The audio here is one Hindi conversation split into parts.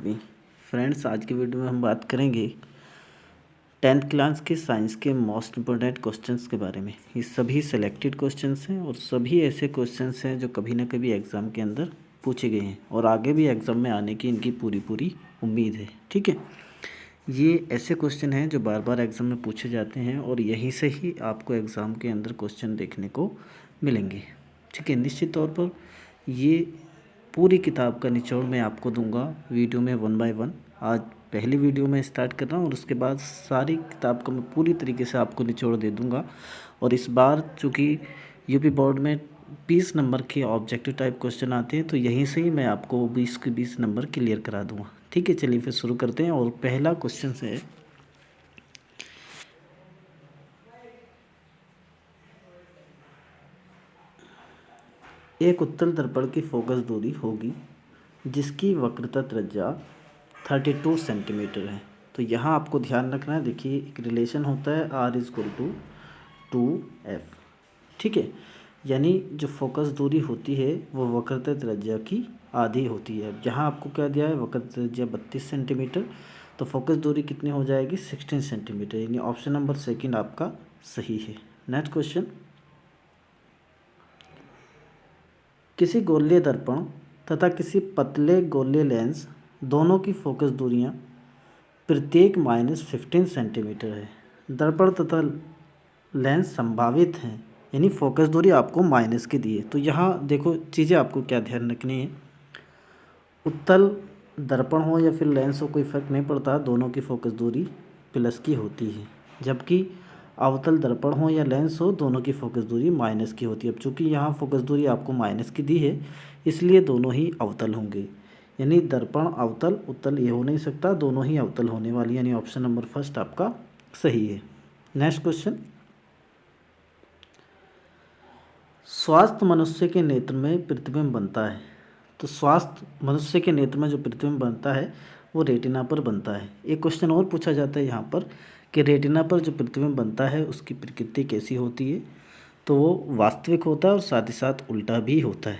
मी। फ्रेंड्स, आज की वीडियो में हम बात करेंगे 10th क्लास के साइंस के मोस्ट इम्पोर्टेंट क्वेश्चंस के बारे में। ये सभी सिलेक्टेड क्वेश्चंस हैं और सभी ऐसे क्वेश्चंस हैं जो कभी ना कभी एग्ज़ाम के अंदर पूछे गए हैं और आगे भी एग्ज़ाम में आने की इनकी पूरी उम्मीद है। ठीक है, ये ऐसे क्वेश्चन हैं जो बार बार एग्ज़ाम में पूछे जाते हैं और यहीं से ही आपको एग्ज़ाम के अंदर क्वेश्चन देखने को मिलेंगे। ठीक है, निश्चित तौर पर ये पूरी किताब का निचोड़ मैं आपको दूंगा वीडियो में 1 बाय 1। आज पहली वीडियो में स्टार्ट कर रहा हूँ और उसके बाद सारी किताब का मैं पूरी तरीके से आपको निचोड़ दे दूंगा। और इस बार चूँकि यूपी बोर्ड में 20 नंबर के ऑब्जेक्टिव टाइप क्वेश्चन आते हैं तो यहीं से ही मैं आपको 20 के 20 नंबर क्लियर करा दूँगा। ठीक है, चलिए फिर शुरू करते हैं। और पहला क्वेश्चन है, एक उत्तल दर्पण की फोकस दूरी होगी जिसकी वक्रता त्रिज्या 32 सेंटीमीटर है। तो यहाँ आपको ध्यान रखना है। देखिए, एक रिलेशन होता है R=2F। ठीक है, यानी जो फोकस दूरी होती है वो वक्रता त्रिज्या की आधी होती है। यहाँ आपको क्या दिया है, वक्रता त्रिज्या 32 सेंटीमीटर, तो फोकस दूरी कितनी हो जाएगी, 16 सेंटीमीटर। यानी ऑप्शन नंबर सेकंड आपका सही है। नेक्स्ट क्वेश्चन, किसी गोलीय दर्पण तथा किसी पतले गोलीय लेंस दोनों की फोकस दूरियां प्रत्येक -15 सेंटीमीटर है। दर्पण तथा लेंस संभावित हैं, यानी फोकस दूरी आपको माइनस की दी है। तो यहाँ देखो चीज़ें आपको क्या ध्यान रखनी है। उत्तल दर्पण हो या फिर लेंस हो, कोई फ़र्क नहीं पड़ता, दोनों की फोकस दूरी प्लस की होती है। जबकि अवतल दर्पण हो या लेंस हो, दोनों की फोकस दूरी माइनस की होती है। अब चूँकि यहाँ फोकस दूरी आपको माइनस की दी है इसलिए दोनों ही अवतल होंगे। यानी दर्पण अवतल उत्तल ये हो नहीं सकता, दोनों ही अवतल होने वाली, यानी ऑप्शन नंबर फर्स्ट आपका सही है। नेक्स्ट क्वेश्चन, स्वास्थ्य मनुष्य के नेत्र में प्रतिबिंब बनता है। तो स्वास्थ्य मनुष्य के नेत्र में जो प्रतिबिंब बनता है वो रेटिना पर बनता है। एक क्वेश्चन और पूछा जाता है यहाँ पर कि रेटिना पर जो प्रतिबिंब बनता है उसकी प्रकृति कैसी होती है। तो वो वास्तविक होता है और साथ ही साथ उल्टा भी होता है।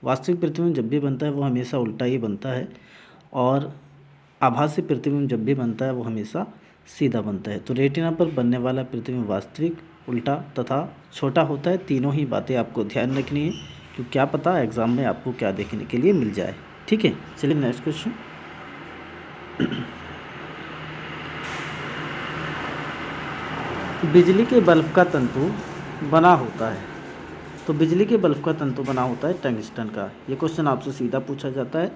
वास्तविक प्रतिबिंब जब भी बनता है वो हमेशा उल्टा ही बनता है और आभासी प्रतिबिंब जब भी बनता है वो हमेशा सीधा बनता है। तो रेटिना पर बनने वाला प्रतिबिंब वास्तविक, उल्टा तथा छोटा होता है। तीनों ही बातें आपको ध्यान रखनी है क्योंकि क्या पता एग्ज़ाम में आपको क्या देखने के लिए मिल जाए। ठीक है, चलिए नेक्स्ट क्वेश्चन, बिजली के बल्ब का तंतु बना होता है। तो बिजली के बल्ब का तंतु बना होता है टंगस्टन का। ये क्वेश्चन आपसे सीधा पूछा जाता है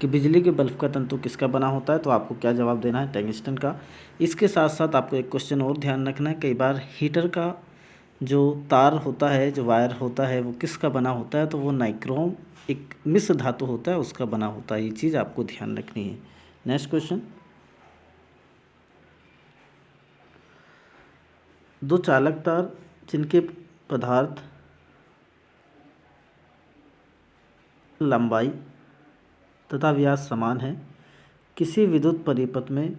कि बिजली के बल्ब का तंतु किसका बना होता है, तो आपको क्या जवाब देना है, टंगस्टन का। इसके साथ साथ आपको एक क्वेश्चन और ध्यान रखना है, कई बार हीटर का जो तार होता है, जो वायर होता है, वो किसका बना होता है, तो वो नाइक्रोम, एक मिश्र धातु होता है, उसका बना होता है। ये चीज़ आपको ध्यान रखनी है। नेक्स्ट क्वेश्चन, दो चालक तार जिनके पदार्थ लंबाई तथा व्यास समान है किसी विद्युत परिपथ में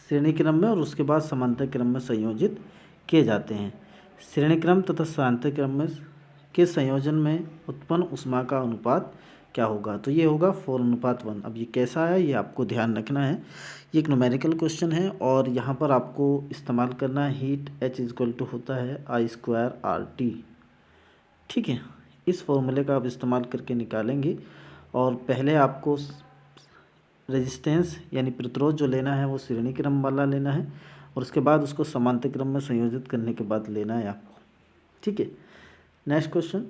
श्रेणी क्रम में और उसके बाद समांतर क्रम में संयोजित किए जाते हैं। श्रेणी क्रम तथा समांतर क्रम में के संयोजन में उत्पन्न ऊष्मा का अनुपात क्या होगा, तो ये होगा 4:1। अब ये कैसा है ये आपको ध्यान रखना है। ये एक न्यूमेरिकल क्वेश्चन है और यहाँ पर आपको इस्तेमाल करना है हीट H होता है I²RT। ठीक है, इस फॉर्मूले का आप इस्तेमाल करके निकालेंगे और पहले आपको रेजिस्टेंस यानी प्रतिरोध जो लेना है वो श्रेणी क्रम वाला लेना है और उसके बाद उसको समांतर क्रम में संयोजित करने के बाद लेना है आपको। ठीक है, नेक्स्ट क्वेश्चन,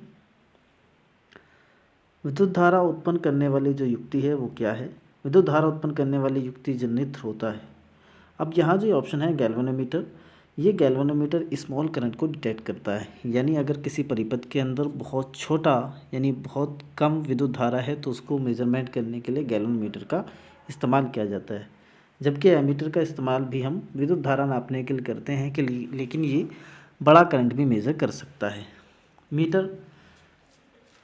विद्युत धारा उत्पन्न करने वाली जो युक्ति है वो क्या है। विद्युत धारा उत्पन्न करने वाली युक्ति जनरेटर होता है। अब यहाँ जो ऑप्शन है गैल्वेनोमीटर, ये गैल्वेनोमीटर स्मॉल करंट को डिटेक्ट करता है। यानी अगर किसी परिपथ के अंदर बहुत छोटा यानी बहुत कम विद्युत धारा है तो उसको मेजरमेंट करने के लिए गैल्वेनोमीटर का इस्तेमाल किया जाता है। जबकि एमीटर का इस्तेमाल भी हम विद्युत धारा नापने के लिए करते हैं कि लेकिन ये बड़ा करंट भी मेज़र कर सकता है। मीटर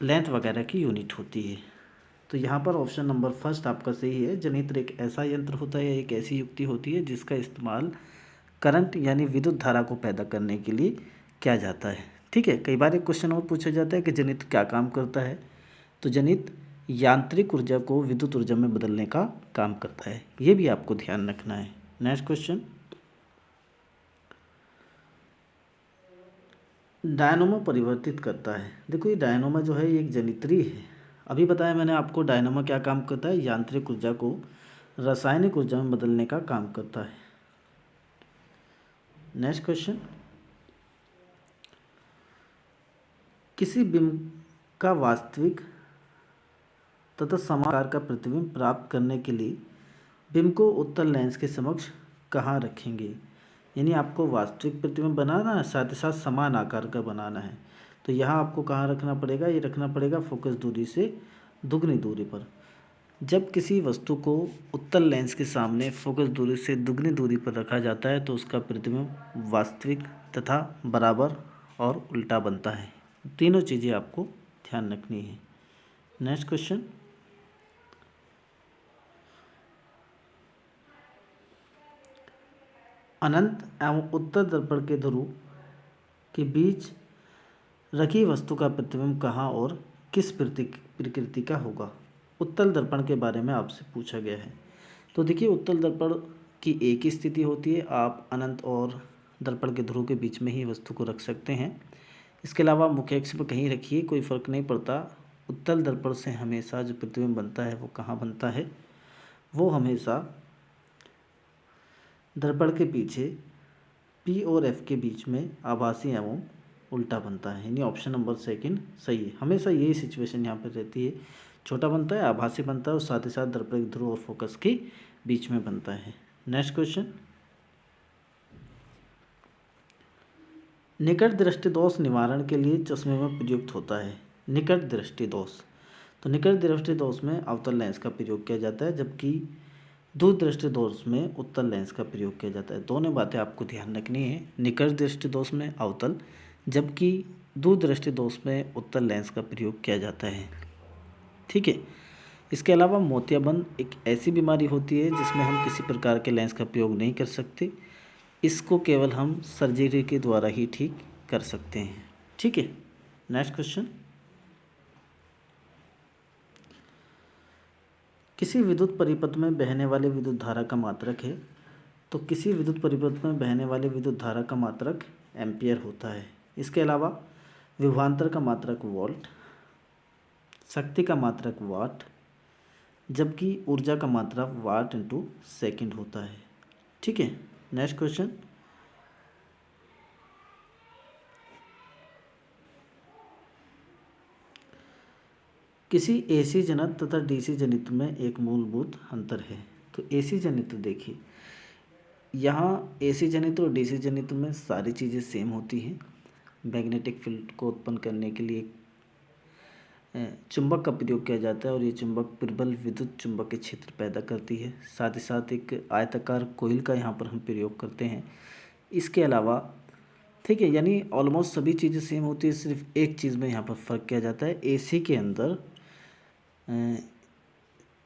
लेंथ वगैरह की यूनिट होती है। तो यहाँ पर ऑप्शन नंबर फर्स्ट आपका सही है। जनरेटर एक ऐसा यंत्र होता है, एक ऐसी युक्ति होती है जिसका इस्तेमाल करंट यानी विद्युत धारा को पैदा करने के लिए किया जाता है। ठीक है, कई बार एक क्वेश्चन और पूछा जाता है कि जनरेटर क्या काम करता है। तो जनरेटर यांत्रिक ऊर्जा को विद्युत ऊर्जा में बदलने का काम करता है। ये भी आपको ध्यान रखना है। नेक्स्ट क्वेश्चन, डायनोमो परिवर्तित करता है। देखो ये डायनोमो जो है ये एक जनित्री है। अभी बताया मैंने आपको डायनोमो क्या काम करता है, यांत्रिक ऊर्जा को रासायनिक ऊर्जा में बदलने का काम करता है। नेक्स्ट क्वेश्चन, किसी बिंब का वास्तविक तथा समान आकार का प्रतिबिंब प्राप्त करने के लिए बिंब को उत्तल लेंस के समक्ष कहाँ रखेंगे। यानी आपको वास्तविक प्रतिबिंब बनाना है, साथ ही साथ समान आकार का बनाना है, तो यहाँ आपको कहाँ रखना पड़ेगा, ये रखना पड़ेगा फोकस दूरी से दुगनी दूरी पर। जब किसी वस्तु को उत्तल लेंस के सामने फोकस दूरी से दुगनी दूरी पर रखा जाता है तो उसका प्रतिबिंब वास्तविक तथा बराबर और उल्टा बनता है। तीनों चीज़ें आपको ध्यान रखनी है। नेक्स्ट क्वेश्चन, अनंत एवं उत्तर दर्पण के ध्रुव के बीच रखी वस्तु का प्रतिबिंब कहाँ और किस प्रकृति का होगा। उत्तल दर्पण के बारे में आपसे पूछा गया है। तो देखिए उत्तल दर्पण की एक ही स्थिति होती है, आप अनंत और दर्पण के ध्रुव के बीच में ही वस्तु को रख सकते हैं। इसके अलावा मुख्य अक्ष पर कहीं रखिए, कोई फ़र्क नहीं पड़ता। उत्तल दर्पण से हमेशा जो प्रतिबिंब बनता है वो कहाँ बनता है, वो हमेशा दर्पण के पीछे P और F के बीच में आभासी एवं उल्टा बनता है। यानी ऑप्शन नंबर सेकंड सही है। हमेशा यही सिचुएशन यहाँ पर रहती है, छोटा बनता है, आभासी बनता है और साथ ही साथ दर्पण के ध्रुव और फोकस के बीच में बनता है। नेक्स्ट क्वेश्चन, निकट दृष्टि दोष निवारण के लिए चश्मे में प्रयुक्त होता है। निकट दृष्टि दोष, तो निकट दृष्टि दोष में अवतल लेंस का प्रयोग किया जाता है, जबकि दूर दृष्टि दोष में उत्तल लेंस का प्रयोग किया जाता है। दोनों बातें आपको ध्यान रखनी है। निकट दृष्टि दोष में अवतल, जबकि दूर दृष्टि दोष में उत्तल लेंस का प्रयोग किया जाता है। ठीक है। इसके अलावा मोतियाबिंद एक ऐसी बीमारी होती है जिसमें हम किसी प्रकार के लेंस का प्रयोग नहीं कर सकते। इसको केवल हम सर्जरी के द्वारा ही ठीक कर सकते हैं। ठीक है। नेक्स्ट क्वेश्चन, किसी विद्युत परिपथ में बहने वाले विद्युत धारा का मात्रक है। तो किसी विद्युत परिपथ में बहने वाले विद्युत धारा का मात्रक एम्पियर होता है। इसके अलावा विभवांतर का मात्रक वोल्ट, शक्ति का मात्रक वाट, जबकि ऊर्जा का मात्रक वाट इंटू सेकेंड होता है। ठीक है। नेक्स्ट क्वेश्चन, किसी एसी जनित तथा डीसी जनित में एक मूलभूत अंतर है। तो एसी जनित देखिए, यहाँ एसी जनित और डीसी जनित में सारी चीज़ें सेम होती हैं। मैग्नेटिक फील्ड को उत्पन्न करने के लिए चुंबक का प्रयोग किया जाता है और ये चुंबक प्रबल विद्युत चुंबकीय क्षेत्र पैदा करती है। साथ ही साथ एक आयताकार कोइल का यहाँ पर हम प्रयोग करते हैं। इसके अलावा ठीक है, यानी ऑलमोस्ट सभी चीज़ें सेम होती है, सिर्फ एक चीज़ में यहाँ पर फ़र्क किया जाता है। एसी के अंदर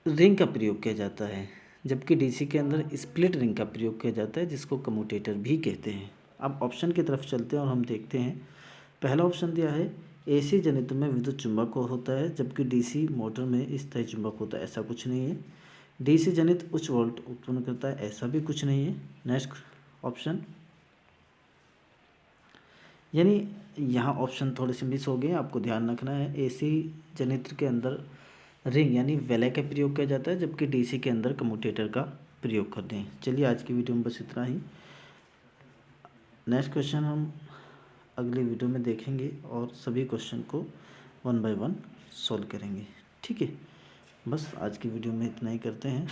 रिंग का प्रयोग किया जाता है, जबकि डीसी के अंदर स्प्लिट रिंग का प्रयोग किया जाता है, जिसको कम्यूटेटर भी कहते हैं। अब ऑप्शन की तरफ चलते हैं और हम देखते हैं। पहला ऑप्शन दिया है एसी जनित में विद्युत चुंबक होता है, जबकि डीसी मोटर में स्थायी चुंबक होता है। ऐसा कुछ नहीं है। डीसी जनित उच्च वोल्ट उत्पन्न करता है, ऐसा भी कुछ नहीं है। नेक्स्ट ऑप्शन, यानी यहाँ ऑप्शन थोड़े से मिस हो गए, आपको ध्यान रखना है। एसी जनित्र के अंदर रिंग यानी वैले का प्रयोग किया जाता है, जबकि डीसी के अंदर कम्यूटेटर का प्रयोग करते हैं। चलिए आज की वीडियो में बस इतना ही। नेक्स्ट क्वेश्चन हम अगली वीडियो में देखेंगे और सभी क्वेश्चन को 1 बाय 1 सॉल्व करेंगे। ठीक है, बस आज की वीडियो में इतना ही करते हैं।